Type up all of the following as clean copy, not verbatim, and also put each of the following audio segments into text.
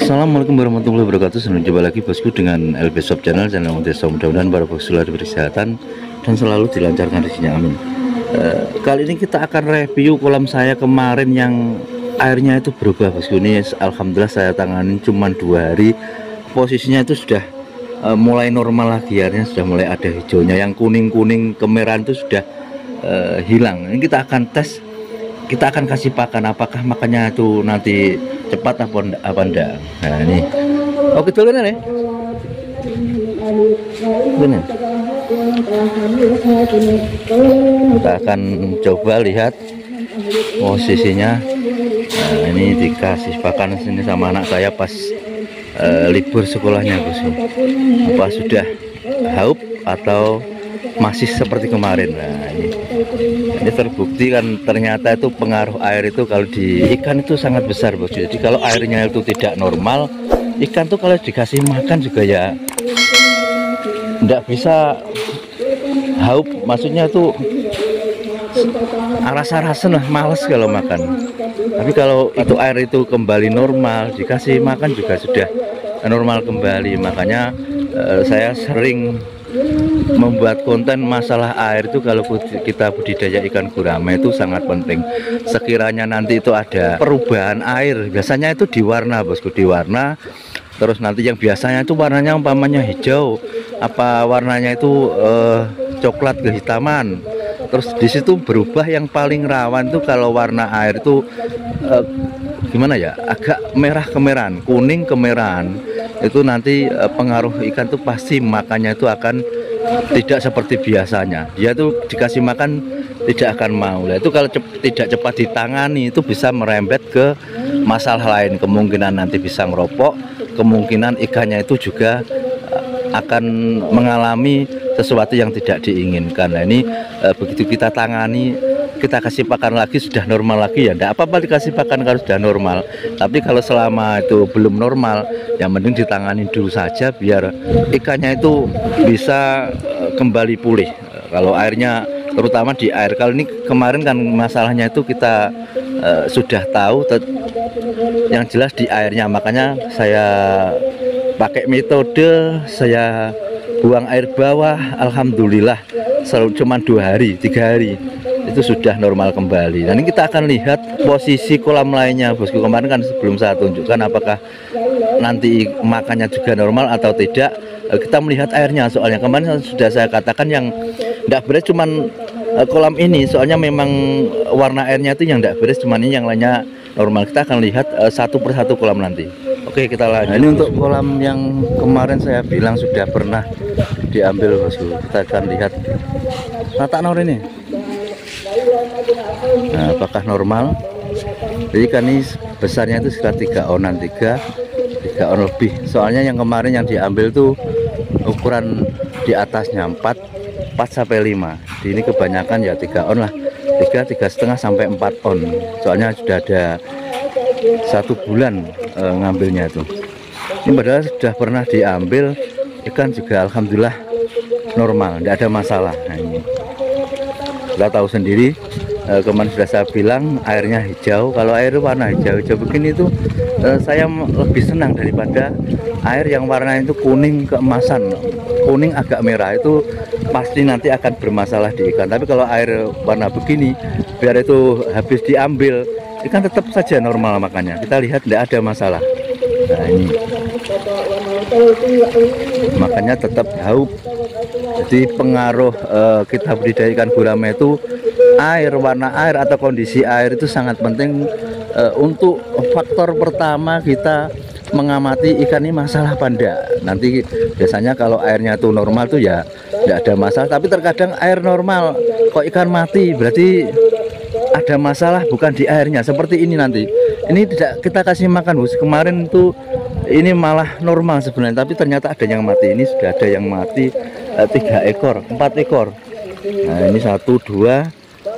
Assalamualaikum warahmatullahi wabarakatuh. Selamat jumpa lagi bosku dengan LB Shop Channel desa. Mudah-mudahan para bosku selalu berkesehatan dan selalu dilancarkan rezekinya, amin. Kali ini kita akan review kolam saya kemarin yang airnya itu berubah bosku. Ini alhamdulillah saya tangani cuma 2 hari, posisinya itu sudah mulai normal lagi, airnya sudah mulai ada hijaunya, yang kuning-kuning kemerahan itu sudah hilang. Ini kita akan tes, kita akan kasih pakan, apakah makannya itu nanti cepat apa enggak. Nah ini oke dulu nih bener. Kita akan coba lihat posisinya. Nah ini dikasih pakan sini sama anak saya pas libur sekolahnya bosku. Apa sudah haup atau masih seperti kemarin. Nah ini terbukti kan, ternyata itu pengaruh air itu kalau di ikan itu sangat besar bosku. Jadi kalau airnya itu tidak normal, ikan tuh kalau dikasih makan juga ya tidak bisa haup, maksudnya tuh rasa-rasa lah males kalau makan. Tapi kalau itu air itu kembali normal, dikasih makan juga sudah normal kembali. Makanya saya sering membuat konten masalah air itu. Kalau kita budidaya ikan gurame itu sangat penting. Sekiranya nanti itu ada perubahan air, biasanya itu di warna bosku, di warna. Terus nanti yang biasanya itu warnanya umpamanya hijau, apa warnanya itu coklat kehitaman. Terus di situ berubah, yang paling rawan itu kalau warna air itu gimana ya, agak merah kemerahan, kuning kemerahan. Itu nanti pengaruh ikan tuh pasti makannya itu akan tidak seperti biasanya. Dia tuh dikasih makan tidak akan mau. Nah, itu kalau tidak cepat ditangani itu bisa merembet ke masalah lain. Kemungkinan nanti bisa meropok, kemungkinan ikannya itu juga akan mengalami sesuatu yang tidak diinginkan. Nah ini begitu kita tangani, kita kasih pakan lagi, sudah normal lagi ya, tidak apa-apa dikasih pakan kalau sudah normal. Tapi kalau selama itu belum normal, yang mending ditangani dulu saja biar ikannya itu bisa kembali pulih. Kalau airnya, terutama di air, kalau ini kemarin kan masalahnya itu kita sudah tahu, yang jelas di airnya. Makanya saya pakai metode saya buang air bawah, alhamdulillah selalu cuma 2 hari, 3 hari itu sudah normal kembali. Nanti kita akan lihat posisi kolam lainnya bosku. Kemarin kan sebelum saya tunjukkan apakah nanti makannya juga normal atau tidak, kita melihat airnya. Soalnya kemarin sudah saya katakan yang tidak beres cuman kolam ini, soalnya memang warna airnya itu yang tidak beres, cuman ini yang lainnya normal. Kita akan lihat satu persatu kolam nanti. Oke, kita lanjut. Nah, ini untuk kolam yang kemarin saya bilang sudah pernah diambil bosku. Kita akan lihat rata nor ini. Nah, apakah normal? Jadi kan ini besarnya itu sekitar 3 onan, 3 on lebih. Soalnya yang kemarin yang diambil tuh ukuran di atasnya 4 sampai 5. Di ini kebanyakan ya 3 on lah. 3,5 sampai 4 on. Soalnya sudah ada 1 bulan ngambilnya itu. Ini padahal sudah pernah diambil, ikan juga alhamdulillah normal, tidak ada masalah. Nah, ini kita tahu sendiri, kemarin sudah saya bilang airnya hijau. Kalau air warna hijau begini itu saya lebih senang daripada air yang warnanya itu kuning keemasan, kuning agak merah. Itu pasti nanti akan bermasalah di ikan. Tapi kalau air warna begini, biar itu habis diambil, ikan tetap saja normal makannya. Kita lihat tidak ada masalah. Nah ini makanya tetap haup. Jadi pengaruh kita budidaya ikan gurame itu air, warna air atau kondisi air itu sangat penting. Untuk faktor pertama kita mengamati ikan ini masalah apa enggak. Nanti biasanya kalau airnya itu normal tuh ya tidak ada masalah. Tapi terkadang air normal kok ikan mati, berarti ada masalah bukan di airnya. Seperti ini nanti, ini tidak kita kasih makan bos. Kemarin tuh ini malah normal sebenarnya, tapi ternyata ada yang mati. Ini sudah ada yang mati 3 ekor, 4 ekor. Nah ini 1, 2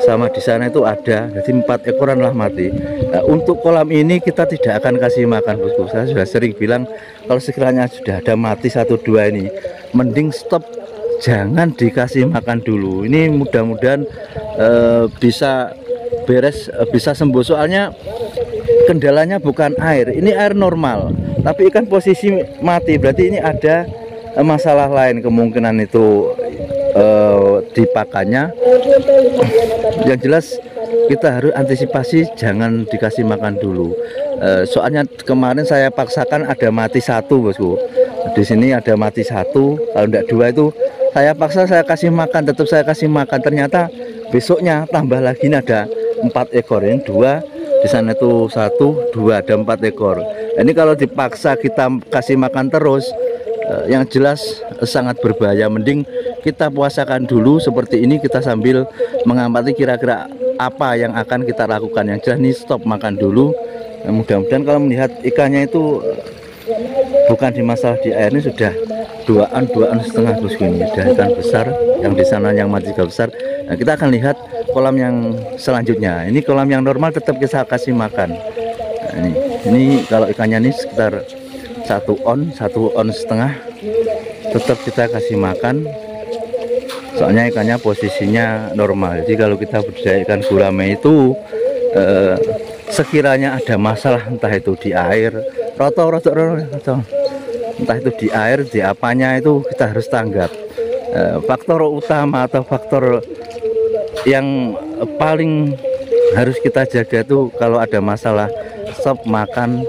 sama di sana itu ada, jadi 4 ekoran lah mati. Nah, untuk kolam ini kita tidak akan kasih makan bosku. Saya sudah sering bilang kalau sekiranya sudah ada mati 1, 2 ini, mending stop, jangan dikasih makan dulu. Ini mudah-mudahan bisa beres, bisa sembuh. Soalnya kendalanya bukan air, ini air normal, tapi ikan posisi mati, berarti ini ada masalah lain. Kemungkinan itu di pakannya. Yang jelas kita harus antisipasi, jangan dikasih makan dulu. Soalnya kemarin saya paksakan ada mati satu, bosku. Di sini ada mati satu, kalau tidak dua itu saya paksa saya kasih makan, tetap saya kasih makan. Ternyata besoknya tambah lagi, ini ada 4 ekor, ini 2, di sana itu 1, 2, ada 4 ekor. Ini kalau dipaksa kita kasih makan terus, yang jelas sangat berbahaya. Mending kita puasakan dulu seperti ini, kita sambil mengamati kira-kira apa yang akan kita lakukan. Yang jelas ini stop makan dulu. Mudah-mudahan kalau melihat ikannya itu bukan di masalah di air, ini sudah 2,5 bosku. Ini sudah ikan besar, yang di sana yang mati juga besar. Nah, kita akan lihat kolam yang selanjutnya. Ini kolam yang normal tetap kita kasih makan. Nah, ini kalau ikannya ini sekitar 1 ons setengah, tetap kita kasih makan. Soalnya ikannya posisinya normal. Jadi kalau kita budidaya ikan gurame itu sekiranya ada masalah, entah itu di air, entah itu di air, di apanya, itu kita harus tanggap. Faktor utama atau faktor yang paling harus kita jaga itu kalau ada masalah, stop makan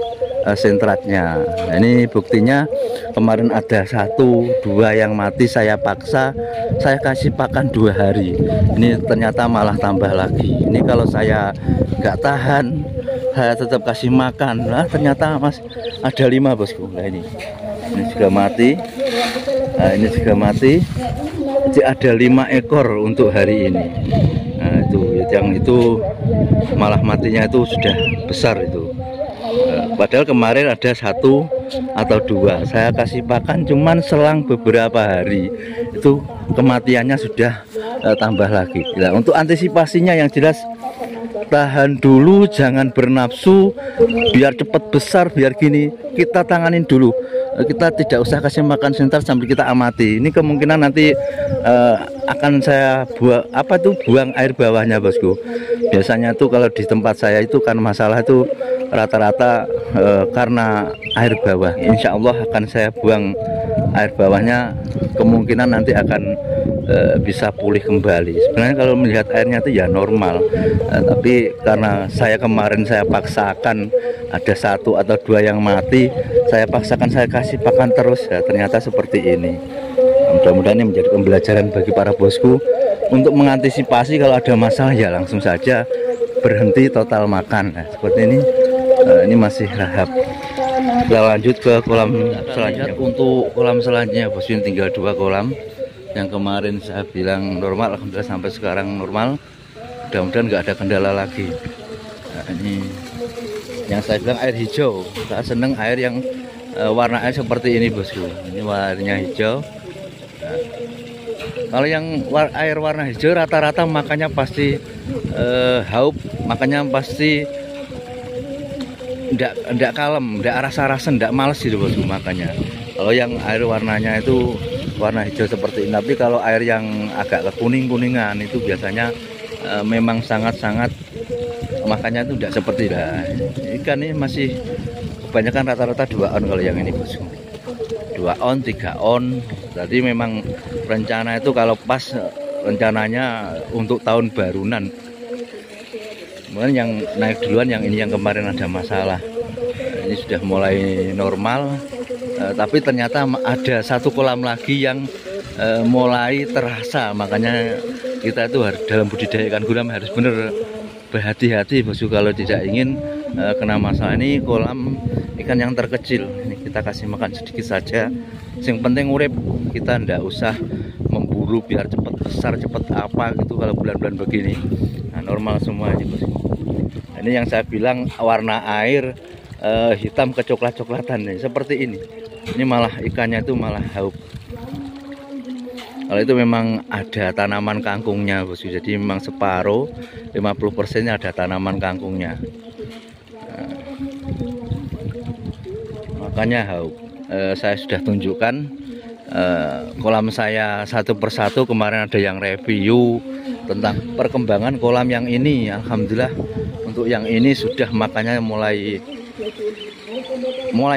sentratnya. Nah, ini buktinya kemarin ada 1, 2 yang mati, saya paksa saya kasih pakan 2 hari, ini ternyata malah tambah lagi. Ini kalau saya nggak tahan, saya tetap kasih makan, nah ternyata mas ada 5 bosku. Nah ini juga mati, nah ini juga mati. Jadi ada 5 ekor untuk hari ini. Nah itu yang itu malah matinya itu sudah besar itu. Padahal kemarin ada 1 atau 2 saya kasih pakan, cuman selang beberapa hari itu kematiannya sudah tambah lagi. Nah, untuk antisipasinya yang jelas tahan dulu, jangan bernafsu, biar cepat besar, biar gini kita tanganin dulu. Kita tidak usah kasih makan sebentar sambil kita amati. Ini kemungkinan nanti akan saya buang air bawahnya bosku. Biasanya tuh kalau di tempat saya itu kan masalah itu rata-rata karena air bawah. Insya Allah akan saya buang air bawahnya, kemungkinan nanti akan bisa pulih kembali. Sebenarnya kalau melihat airnya itu ya normal, tapi karena saya kemarin saya paksakan ada 1 atau 2 yang mati, saya paksakan saya kasih pakan terus, ya ternyata seperti ini. Mudah-mudahan ini menjadi pembelajaran bagi para bosku untuk mengantisipasi kalau ada masalah ya langsung saja berhenti total makan. Nah, seperti ini masih lahap. Kita lanjut ke kolam selanjutnya. Untuk kolam selanjutnya bosku, ini tinggal 2 kolam. Yang kemarin saya bilang normal, alhamdulillah sampai sekarang normal. Mudah-mudahan nggak ada kendala lagi. Nah, ini yang saya bilang air hijau. Saya seneng air yang warna air seperti ini bosku. Ini warnanya hijau. Nah, kalau yang air warna hijau rata-rata makannya pasti haup, makannya pasti enggak kalem, enggak rasa-rasa, enggak males gitu bosku makannya. Kalau yang air warnanya itu warna hijau seperti ini, tapi kalau air yang agak kekuning-kuningan itu biasanya memang sangat-sangat makannya itu tidak seperti ikan ini. Masih kebanyakan rata-rata 2 on kalau yang ini bosku, 2 on 3 on. Jadi memang rencana itu kalau pas rencananya untuk tahun barunan. Kemudian yang naik duluan yang ini, yang kemarin ada masalah, ini sudah mulai normal. Tapi ternyata ada 1 kolam lagi yang mulai terasa. Makanya kita itu harus dalam budidaya ikan gurame harus benar berhati-hati bosku kalau tidak ingin kena masalah. Ini kolam ikan yang terkecil, ini kita kasih makan sedikit saja. Yang penting urip, kita ndak usah memburu biar cepat besar cepat apa gitu kalau bulan-bulan begini. Nah, normal semua ini bosku. Ini yang saya bilang warna air hitam kecoklat-coklatan nih, seperti ini. Ini malah ikannya itu malah haup. Kalau itu memang ada tanaman kangkungnya bosku, jadi memang separuh 50% ada tanaman kangkungnya. Nah, makanya haup. Saya sudah tunjukkan kolam saya satu persatu. Kemarin ada yang review tentang perkembangan kolam yang ini. Alhamdulillah untuk yang ini sudah makannya mulai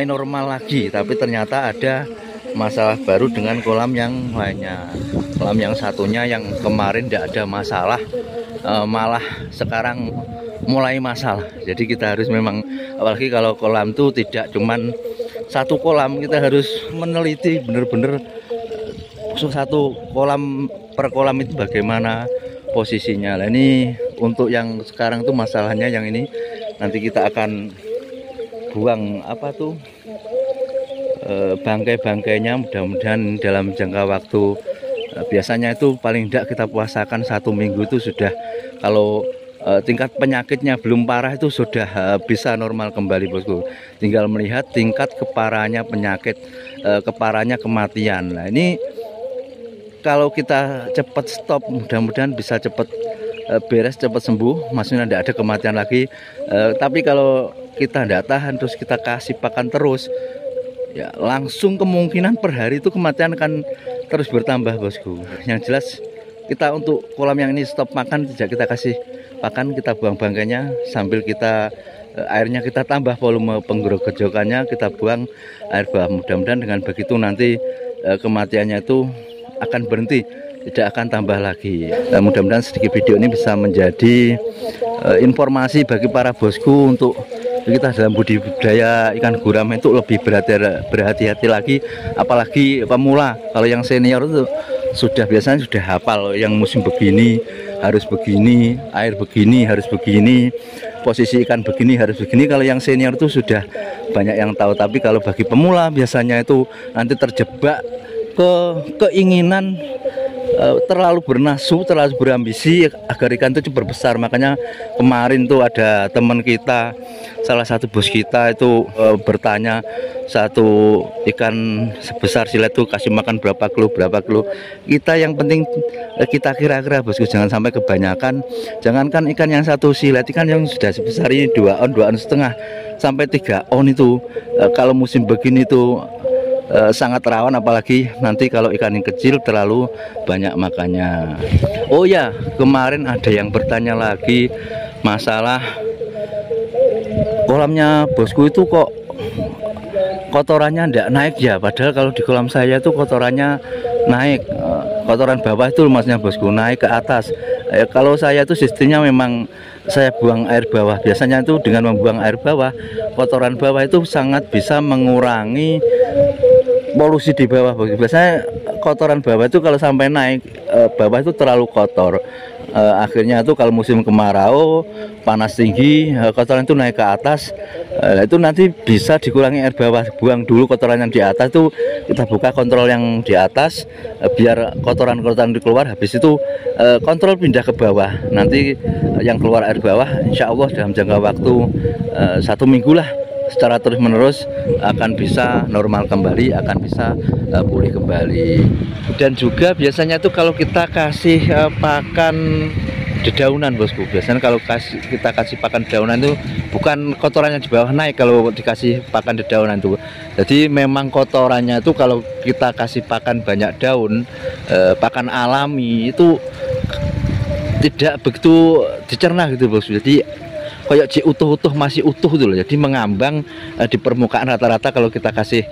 normal lagi, tapi ternyata ada masalah baru dengan kolam yang lainnya. Kolam yang satunya yang kemarin tidak ada masalah, malah sekarang mulai masalah. Jadi kita harus memang, apalagi kalau kolam itu tidak cuman satu kolam, kita harus meneliti benar-benar satu kolam per kolam itu bagaimana posisinya. Nah, ini untuk yang sekarang tuh masalahnya yang ini nanti kita akan buang apa tuh bangkai-bangkainya, mudah-mudahan dalam jangka waktu biasanya itu paling tidak kita puasakan 1 minggu itu sudah, kalau tingkat penyakitnya belum parah itu sudah bisa normal kembali bosku. Tinggal melihat tingkat keparahannya penyakit, keparahannya kematian. Nah ini kalau kita cepat stop, mudah-mudahan bisa cepat beres, cepat sembuh, maksudnya tidak ada kematian lagi. Tapi kalau kita tidak tahan terus kita kasih pakan terus, ya langsung kemungkinan per hari itu kematian akan terus bertambah bosku. Yang jelas kita untuk kolam yang ini stop makan, tidak kita kasih pakan, kita buang bangkainya sambil kita airnya kita tambah volume penggerogokannya, kita buang air bawah. Mudah-mudahan dengan begitu nanti kematiannya itu akan berhenti, tidak akan tambah lagi. Nah, mudah-mudahan sedikit video ini bisa menjadi informasi bagi para bosku untuk kita dalam budidaya ikan gurame itu lebih berhati-hati lagi, apalagi pemula. Kalau yang senior itu biasanya sudah hafal, yang musim begini harus begini, air begini harus begini, posisi ikan begini harus begini. Kalau yang senior itu sudah banyak yang tahu. Tapi kalau bagi pemula biasanya itu nanti terjebak ke keinginan terlalu bernafsu, terlalu berambisi agar ikan itu cepat besar. Makanya kemarin tuh ada teman kita, salah satu bos kita itu bertanya, satu ikan sebesar silet tuh kasih makan berapa kilo. Kita yang penting kita kira-kira bosku, jangan sampai kebanyakan. Jangankan ikan yang satu silet, ikan yang sudah sebesar ini 2 on setengah sampai 3 on itu kalau musim begini tuh sangat rawan, apalagi nanti kalau ikan yang kecil terlalu banyak makannya. Oh ya, kemarin ada yang bertanya lagi masalah kolamnya bosku itu kok kotorannya tidak naik ya, padahal kalau di kolam saya itu kotorannya naik, kotoran bawah itu maksudnya bosku naik ke atas. Kalau saya itu sistemnya memang saya buang air bawah. Biasanya itu dengan membuang air bawah, kotoran bawah itu sangat bisa mengurangi polusi di bawah. Biasanya kotoran bawah itu kalau sampai naik, bawah itu terlalu kotor. Akhirnya itu kalau musim kemarau panas tinggi, kotoran itu naik ke atas. Itu nanti bisa dikurangi air bawah. Buang dulu kotoran yang di atas, itu kita buka kontrol yang di atas, biar kotoran-kotoran keluar. Habis itu kontrol pindah ke bawah. Nanti yang keluar air bawah insya Allah dalam jangka waktu 1 minggu lah, secara terus menerus akan bisa normal kembali, akan bisa pulih kembali. Dan juga biasanya tuh kalau kita kasih pakan dedaunan bosku, biasanya kalau kita kasih pakan dedaunan itu bukan kotorannya di bawah naik kalau dikasih pakan dedaunan tuh. Jadi memang kotorannya itu kalau kita kasih pakan banyak daun, pakan alami itu tidak begitu dicerna gitu bosku. Jadi kayak utuh-utuh, masih utuh dulu, jadi mengambang di permukaan rata-rata kalau kita kasih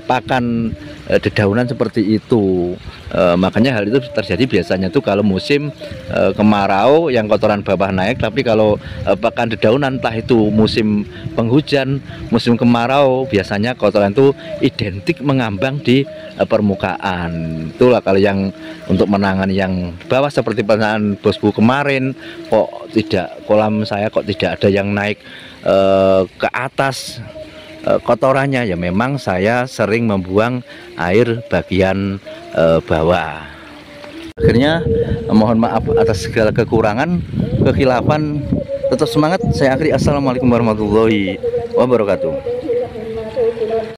pakan dedaunan seperti itu. Makanya hal itu terjadi biasanya tuh kalau musim kemarau yang kotoran bawah naik. Tapi kalau pakan dedaunan, entah itu musim penghujan, musim kemarau, biasanya kotoran itu identik mengambang di permukaan. Itulah kalau yang untuk menangani yang bawah seperti pertanyaan bosku kemarin, kok tidak, kolam saya kok tidak ada yang naik ke atas kotorannya. Ya memang saya sering membuang air bagian bawah. Akhirnya mohon maaf atas segala kekurangan, kekhilafan. Tetap semangat. Saya akhiri. Assalamualaikum warahmatullahi wabarakatuh.